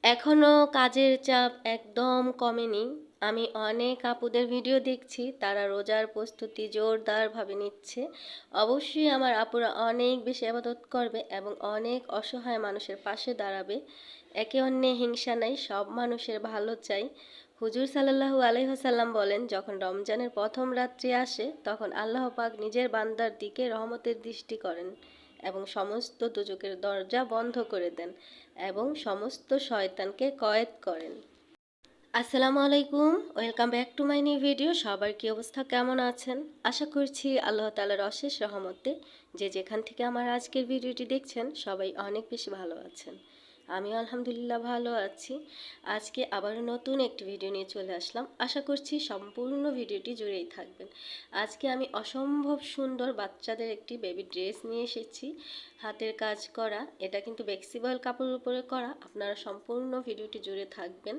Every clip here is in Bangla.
এখনো কাজের চাপ একদম কমেনি। আমি অনেক আপুদের ভিডিও দেখছি, তারা রোজার প্রস্তুতি জোরদারভাবে নিচ্ছে। অবশ্যই আমার আপুরা অনেক বেশি ইবাদত করবে এবং অনেক অসহায় মানুষের পাশে দাঁড়াবে। একে অন্যে হিংসা নাই, সব মানুষের ভালো চাই। হুজুর সাল্লাল্লাহু আলাইহি ওয়াসাল্লাম বলেন, যখন রমজানের প্রথম রাত্রি আসে তখন আল্লাহ পাক নিজের বান্দার দিকে রহমতের দৃষ্টি করেন এবং সমস্ত দোজখের দরজা বন্ধ করে দেন এবং সমস্ত শয়তানকে কয়েদ করেন। আসসালামু আলাইকুম, welcome back to my new video. সবার কি অবস্থা, কেমন আছেন? আশা করছি আল্লাহ তাআলার অশেষ রহমতে যে যেখান থেকে আমার আজকের ভিডিওটি দেখছেন সবাই অনেক বেশি ভালো আছেন। আমিও আলহামদুলিল্লাহ ভালো আছি। আজকে আবার নতুন একটি ভিডিও নিয়ে চলে আসলাম। আশা করছি সম্পূর্ণ ভিডিওটি জুড়েই থাকবেন। আজকে আমি অসম্ভব সুন্দর বাচ্চাদের একটি বেবি ড্রেস নিয়ে এসেছি, হাতের কাজ করা। এটা কিন্তু ফ্লেক্সিবল কাপড়ের উপরে করা। আপনারা সম্পূর্ণ ভিডিওটি জুড়ে থাকবেন।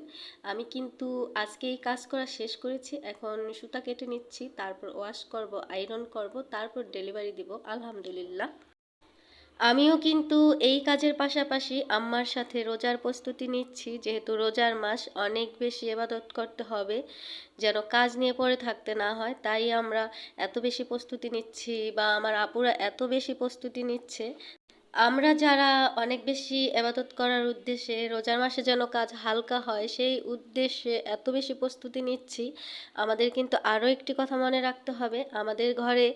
আমি কিন্তু আজকে এই কাজ করা শেষ করেছি, এখন সুতা কেটে নিচ্ছি, তারপর ওয়াশ করব, আয়রন করব, তারপর ডেলিভারি দিব আলহামদুলিল্লাহ। আমিও কিন্তু এই কাজের পাশাপাশি আম্মার সাথে রোজার প্রস্তুতি নিচ্ছি, যেহেতু রোজার মাস অনেক বেশি ইবাদত করতে হবে, যেন কাজ নিয়ে পড়ে থাকতে না হয়। তাই আমরা এত বেশি প্রস্তুতি নিচ্ছি বা আমার আপুরা এত বেশি প্রস্তুতি নিচ্ছে। আমরা যারা অনেক বেশি ইবাদত করার উদ্দেশ্যে রোজার মাসে যেন কাজ হালকা হয় সেই উদ্দেশ্যে এত বেশি প্রস্তুতি নিচ্ছি। আমাদের কিন্তু আরও একটি কথা মনে রাখতে হবে, আমাদের ঘরে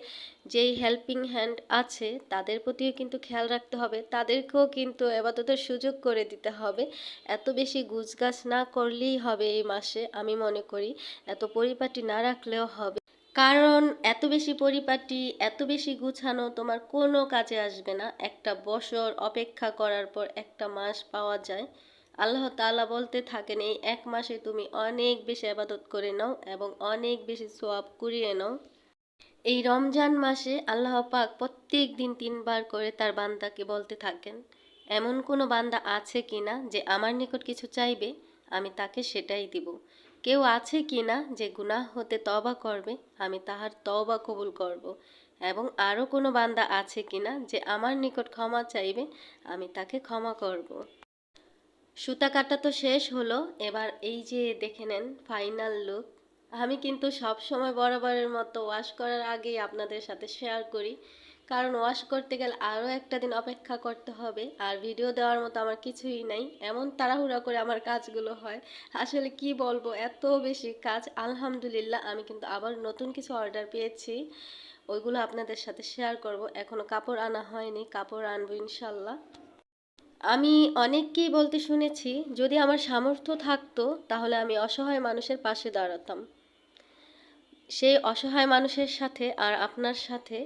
যেই হেল্পিং হ্যান্ড আছে তাদের প্রতিও কিন্তু খেয়াল রাখতে হবে, তাদেরকেও কিন্তু ইবাদতের সুযোগ করে দিতে হবে। এত বেশি গুছগাছ না করলেই হবে এই মাসে, আমি মনে করি এত পরিপাটি না রাখলেও হবে। কারণ এত বেশি পরিপাটি, এত বেশি গুছানো তোমার কোনো কাজে আসবে না। একটা বছর অপেক্ষা করার পর একটা মাস পাওয়া যায়। আল্লাহ তাআলা বলতে থাকেন, এই এক মাসে তুমি অনেক বেশি ইবাদত করে নাও এবং অনেক বেশি সওয়াব কুড়িয়ে নাও। এই রমজান মাসে আল্লাহ পাক প্রত্যেক দিন 3 বার করে তার বান্দাকে বলতে থাকেন, এমন কোনো বান্দা আছে কিনা যে আমার নিকট কিছু চাইবে, আমি তাকে সেটাই দিব। কেউ আছে কিনা যে গুনাহ হতে তওবা করবে, আমি তাহার তওবা কবুল করব। এবং আরও কোনো বান্দা আছে কিনা যে আমার নিকট ক্ষমা চাইবে, আমি তাকে ক্ষমা করব। সুতা কাটা তো শেষ হলো, এবার এই যে দেখে নেন ফাইনাল লুক। আমি কিন্তু সব সময় বরাবরের মতো ওয়াশ করার আগেই আপনাদের সাথে শেয়ার করি, কারণ ওয়াশ করতে গেলে আরও একটা দিন অপেক্ষা করতে হবে, আর ভিডিও দেওয়ার মতো আমার কিছুই নাই। এমন তাড়াহুড়া করে আমার কাজগুলো হয়, আসলে কি বলবো, এত বেশি কাজ। আলহামদুলিল্লাহ আমি কিন্তু আবার নতুন কিছু অর্ডার পেয়েছি, ওইগুলো আপনাদের সাথে শেয়ার করব। এখনও কাপড় আনা হয়নি, কাপড় আনবো ইনশাল্লাহ। আমি অনেককেই বলতে শুনেছি, যদি আমার সামর্থ্য থাকতো তাহলে আমি অসহায় মানুষের পাশে দাঁড়াতাম। সেই অসহায় মানুষের সাথে আর আপনার সাথে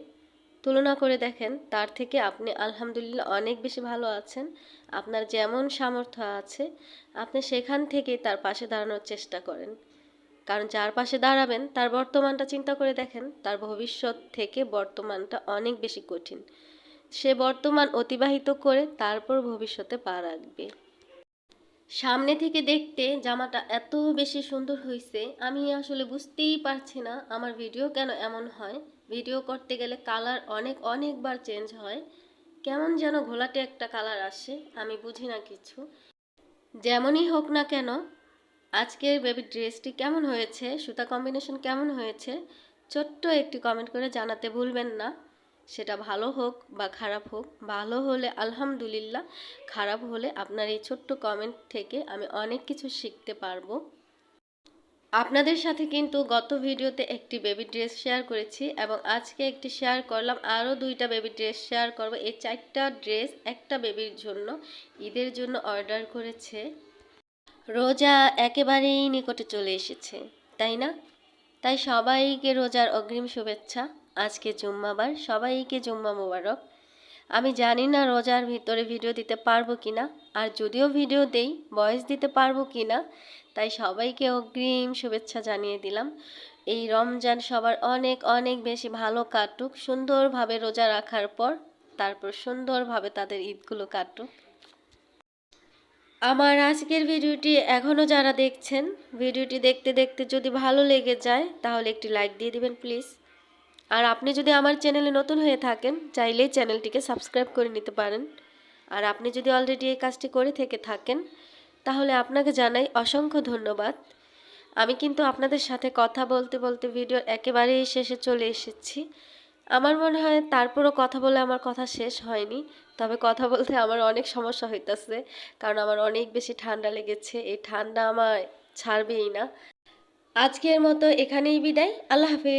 তুলনা করে দেখেন, তার থেকে আপনি আলহামদুলিল্লাহ অনেক বেশি ভালো আছেন। আপনার যেমন সামর্থ্য আছে আপনি সেখান থেকেই তার পাশে দাঁড়ানোর চেষ্টা করেন। কারণ যার পাশে দাঁড়াবেন তার বর্তমানটা চিন্তা করে দেখেন, তার ভবিষ্যৎ থেকে বর্তমানটা অনেক বেশি কঠিন। সে বর্তমান অতিবাহিত করে তারপর ভবিষ্যতে পা রাখবে। সামনে থেকে দেখতে জামাটা এত বেশি সুন্দর হয়েছে, আমি আসলে বুঝতেই পারছি না আমার ভিডিও কেন এমন হয়। ভিডিও করতে গেলে কালার অনেকবার চেঞ্জ হয়, কেমন যেন ঘোলাটে একটা কালার আসে, আমি বুঝি না কিছু। যেমনই হোক না কেন, আজকের বেবি ড্রেসটি কেমন হয়েছে, সুতা কম্বিনেশন কেমন হয়েছে, ছোট্ট একটি কমেন্ট করে জানাতে ভুলবেন না। সেটা ভালো হোক বা খারাপ হোক, ভালো হলে আলহামদুলিল্লাহ, খারাপ হলে আপনার এই ছোট্ট কমেন্ট থেকে আমি অনেক কিছু শিখতে পারবো। আপনাদের সাথে কিন্তু গত ভিডিওতে একটি বেবি ড্রেস শেয়ার করেছি এবং আজকে একটি শেয়ার করলাম, আরও 2টা বেবি ড্রেস শেয়ার করব। এই 4টা ড্রেস একটা বেবির জন্য, ঈদের জন্য অর্ডার করেছে। রোজা একেবারেই নিকটে চলে এসেছে, তাই না? তাই সবাইকে রোজার অগ্রিম শুভেচ্ছা। আজকে জুম্মাবার, সবাইকে জুম্মা মোবারক। আমি জানি না রোজার ভিতরে ভিডিও দিতে পারবো কিনা, আর যদিও ভিডিও দেই ভয়েস দিতে পারবো কিনা, তাই সবাইকে অগ্রিম শুভেচ্ছা জানিয়ে দিলাম। এই রমজান সবার অনেক বেশি ভালো কাটুক, সুন্দরভাবে রোজা রাখার পর তারপর সুন্দরভাবে তাদের ঈদগুলো কাটুক। আমার আজকের ভিডিওটি এখনও যারা দেখছেন, ভিডিওটি দেখতে দেখতে যদি ভালো লেগে যায় তাহলে একটি লাইক দিয়ে দিবেন প্লিজ। আর আপনি যদি আমার চ্যানেলে নতুন হয়ে থাকেন চাইলেই চ্যানেলটিকে সাবস্ক্রাইব করে নিতে পারেন। আর আপনি যদি অলরেডি এই কাজটি করে থেকে থাকেন তাহলে আপনাকে জানাই অসংখ্য ধন্যবাদ। আমি কিন্তু আপনাদের সাথে কথা বলতে বলতে ভিডিওর একেবারেই শেষে চলে এসেছি। আমার মনে হয় তারপরও কথা বলে আমার কথা শেষ হয়নি। তবে কথা বলতে আমার অনেক সমস্যা হইতাছে, কারণ আমার অনেক বেশি ঠান্ডা লেগেছে। এই ঠান্ডা আমার ছাড়বেই না। আজকের মতো এখানেই বিদায়। আল্লাহ হাফেজ।